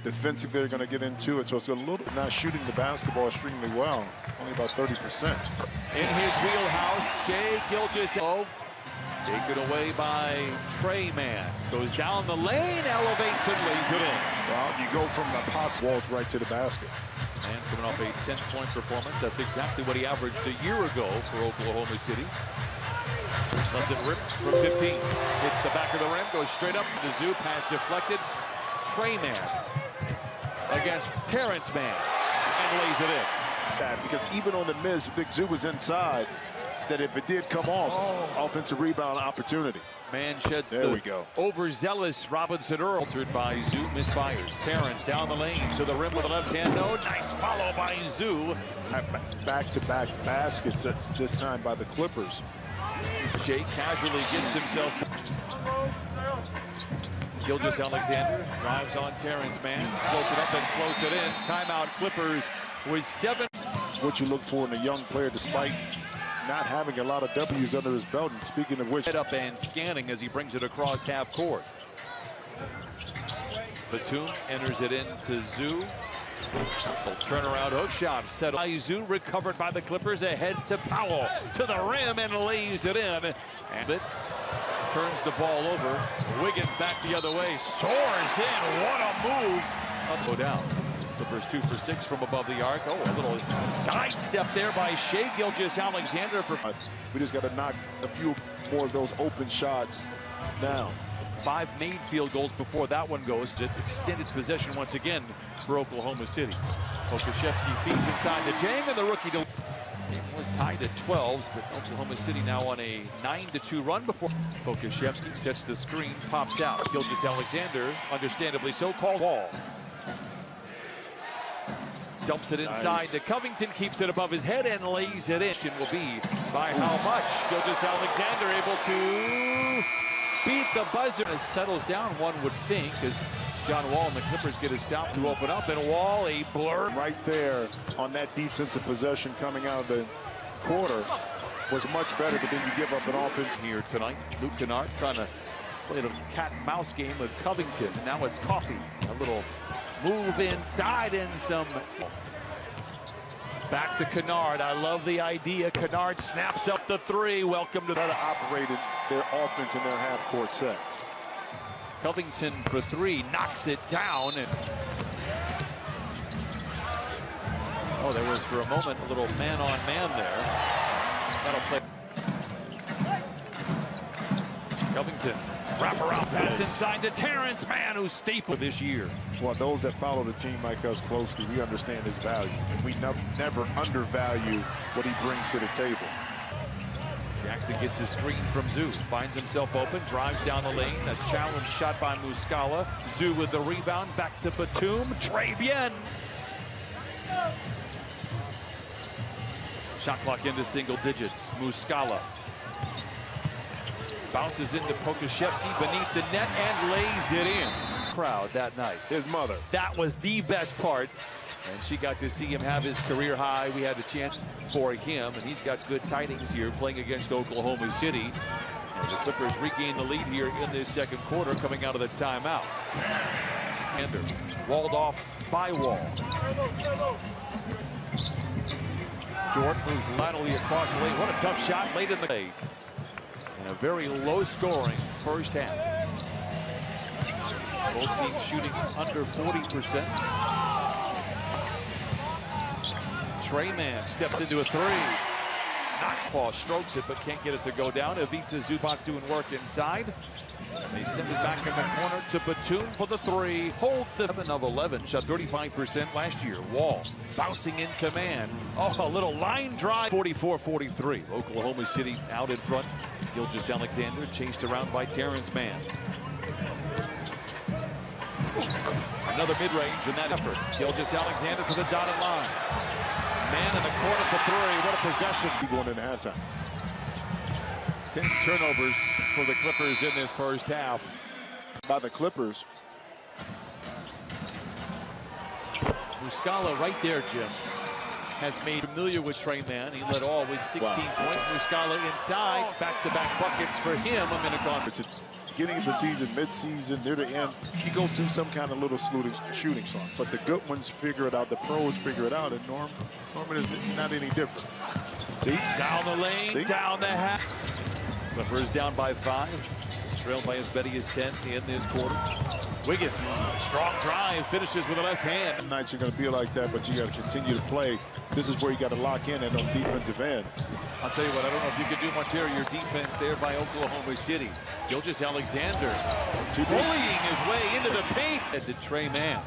defensively they're going to get into it. So it's a little not shooting the basketball extremely well, only about 30%. In his wheelhouse, Shai Gilgeous. Taken away by Trey Man. Goes down the lane, elevates and lays it in. Well, you go from the post walls right to the basket. And coming off a 10-point performance, that's exactly what he averaged a year ago for Oklahoma City. Lets it rip from 15. Hits the back of the rim, goes straight up to Zoo. Pass deflected. Trey Man against Terrence Man and lays it in. Because even on the miss, Big Zoo was inside. That if it did come off, offensive rebound opportunity. Man sheds there we go. Overzealous Robinson Earl. Altered by Zoo, misfires. Terrence down the lane to the rim with a left hand. No, nice follow by Zoo. Back-to-back baskets this time by the Clippers. Shai casually gets himself. Gilgeous Alexander drives on Terrence Man, floats it up and floats it in. Timeout Clippers with 7. What you look for in a young player, despite not having a lot of W's under his belt. And speaking of which, head up and scanning as he brings it across half court. Batum enters it into Zoo. Turnaround hook shot set by Zoo, recovered by the Clippers, ahead to Powell to the rim and lays it in. And it turns the ball over. Wiggins back the other way, soars in. What a move! Go down. Clippers 2 for 6 from above the arc. Oh, a little sidestep there by Shai Gilgeous Alexander. We just got to knock a few more of those open shots down. 5 made field goals before that one goes to extended possession once again for Oklahoma City. Okashevsky feeds inside the Jang, and the rookie game was tied at 12s, but Oklahoma City now on a 9-2 run before Okashevsky sets the screen, pops out. Gilgeous Alexander, understandably so, called ball. Dumps it inside to Covington, keeps it above his head and lays it in. Will be by how much? Gilgeous Alexander able to beat the buzzer. As settles down, one would think, as John Wall and the Clippers get a stop to open up, and Wall a blur. Right there on that defensive possession coming out of the quarter was much better than you give up an offense. Here tonight, Luke Kennard trying to play the cat and mouse game with Covington. Now it's Coffee, a little move inside and some. Back to Kennard. I love the idea. Kennard snaps up the 3. Welcome to the operated their offense in their half-court set. Covington for 3, knocks it down, and there was for a moment a little man-on-man there. That'll play. Covington. Wraparound pass inside to Terrence Man, who's staple this year. Well, those that follow the team like us closely, we understand his value. And we never undervalue what he brings to the table. Jackson gets his screen from Zoo. Finds himself open, drives down the lane. A challenge shot by Muscala. Zoo with the rebound, back to Batum. Trey Bien. Shot clock into single digits. Muscala bounces into Pokashevsky beneath the net and lays it in. Crowd that night. His mother. That was the best part. And she got to see him have his career high. We had a chance for him, and he's got good tidings here playing against Oklahoma City. And the Clippers regain the lead here in this second quarter coming out of the timeout. Ander walled off by Wall. Dort moves laterally across the lane. What a tough shot late in the day. And a very low-scoring first half. Both teams shooting under 40%. Trey Man steps into a 3. Knocks ball, strokes it, but can't get it to go down. Ivica Zubac's doing work inside. They send it back in the corner to Batum for the 3. Holds the 7 of 11. Shot 35% last year. Wall bouncing into Man. Oh, a little line drive. 44-43. Oklahoma City out in front. Gilgeous Alexander chased around by Terrence Man. Another mid-range in that effort. Gilgeous Alexander to the dotted line. Man in the corner for 3. What a possession. Going into halftime. 10 turnovers for the Clippers in this first half. By the Clippers. Muscala right there, Jim, has made familiar with Trey Man. He led all with 16 points. Muscala inside. Back-to-back buckets for him a minute on. beginning of the season, mid-season, near the end, you go through some kind of little shooting slump. But the good ones figure it out. The pros figure it out. And Norman is not any different. See? Down the lane, See? down the half. Clippers down by 5. Trailed by as many as 10 in this quarter. Wiggins, strong drive, finishes with a left hand. Some nights are going to be like that, but you got to continue to play. This is where you got to lock in at on defensive end. I'll tell you what, I don't know if you could do much here. Your defense there by Oklahoma City. Gilgeous Alexander bullying his way into the paint. To Trey Mann.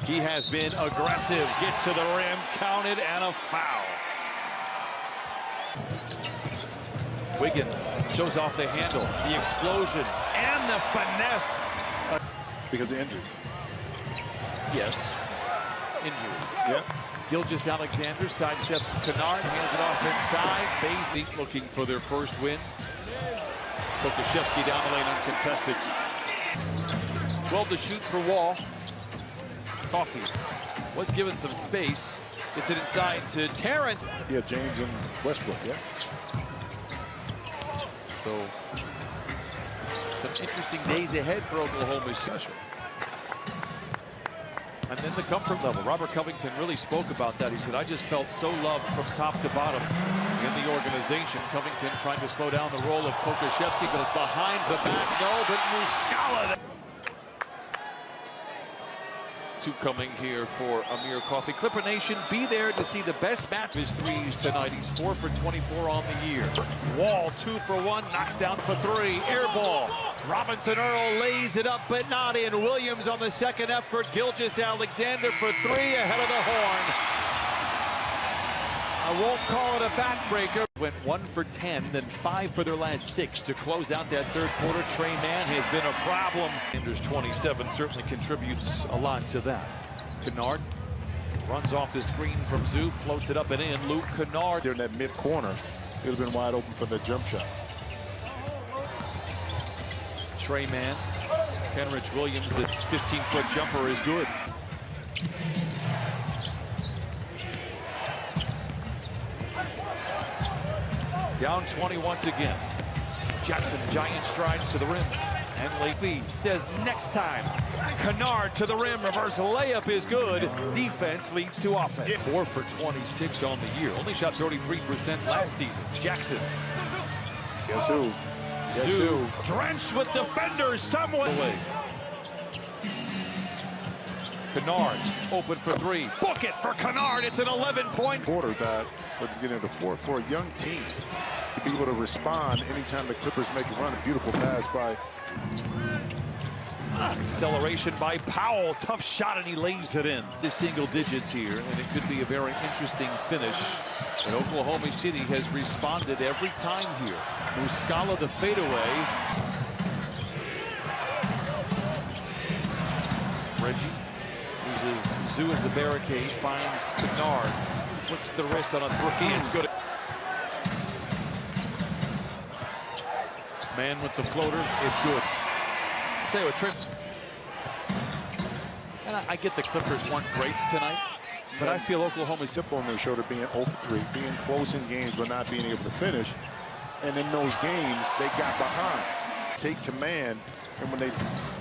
He has been aggressive. Gets to the rim, counted, and a foul. Wiggins shows off the handle, the explosion, and the finesse. Because of injury. Yes, injuries. Yep. Gilgeous Alexander sidesteps Kennard, hands it off inside. Baisley looking for their first win. Kokashevsky down the lane uncontested. 12 to shoot for Wall. Coffee was given some space. Gets it inside to Terrence. Yeah, James and Westbrook, yeah. So, some interesting days ahead for Oklahoma City. And then the comfort level. Robert Covington really spoke about that. He said, I just felt so loved from top to bottom in the organization. Covington trying to slow down the roll of Kokashevsky, goes behind the back. No, but Muscala. Two coming here for Amir Coffey. Clipper Nation, be there to see the best match. His threes tonight. He's 4 for 24 on the year. Wall 2 for 1, knocks down for 3. Air ball. Robinson Earl lays it up, but not in. Williams on the second effort. Gilgeous Alexander for 3 ahead of the horn. I won't call it a backbreaker. Went 1 for 10, then 5 for their last 6 to close out that third quarter. Trey Mann has been a problem. Anders 27 certainly contributes a lot to that. Kennard runs off the screen from Zoo, floats it up and in. Luke Kennard. There in that mid-corner, it would have been wide open for the jump shot. Trey Mann. Kenrich Williams, the 15-foot jumper is good. Down 20 once again. Jackson, giant strides to the rim. And Leafy says next time. Kennard to the rim, reverse layup is good. Defense leads to offense. 4 for 26 on the year. Only shot 33% last season. Jackson. Guess who? Guess Zoo, who? drenched with defenders, someone away. Kennard open for 3. Book it for Kennard. It's an 11-point quarter that would get into 4 for a young team to be able to respond anytime the Clippers make a run. A beautiful pass by. Acceleration by Powell. Tough shot, and he lays it in. The single digits here, and it could be a very interesting finish. And Oklahoma City has responded every time here. Muscala the fadeaway. Reggie uses Zoo as a barricade, finds Kennard, flicks the wrist on a 3. It's good. Man with the floater, it's good. I'll tell you what, Trent. And I get the Clippers weren't great tonight, but I feel Oklahoma's chip on their shoulder, being 0-3, being close in games but not being able to finish. And in those games, they got behind. Take command, and when they've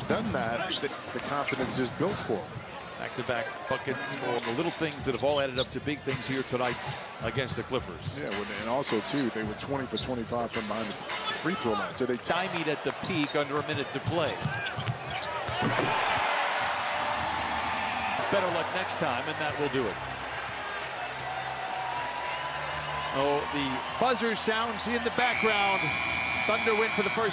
done that, the confidence is built for them. Back-to-back buckets for the little things that have all added up to big things here tonight against the Clippers. Yeah, and also, too, they were 20 for 25 from behind the free throw line. So they stymied at the peak under a minute to play. Better luck next time, and that will do it. Oh, the buzzer sounds in the background. Thunder win for the first.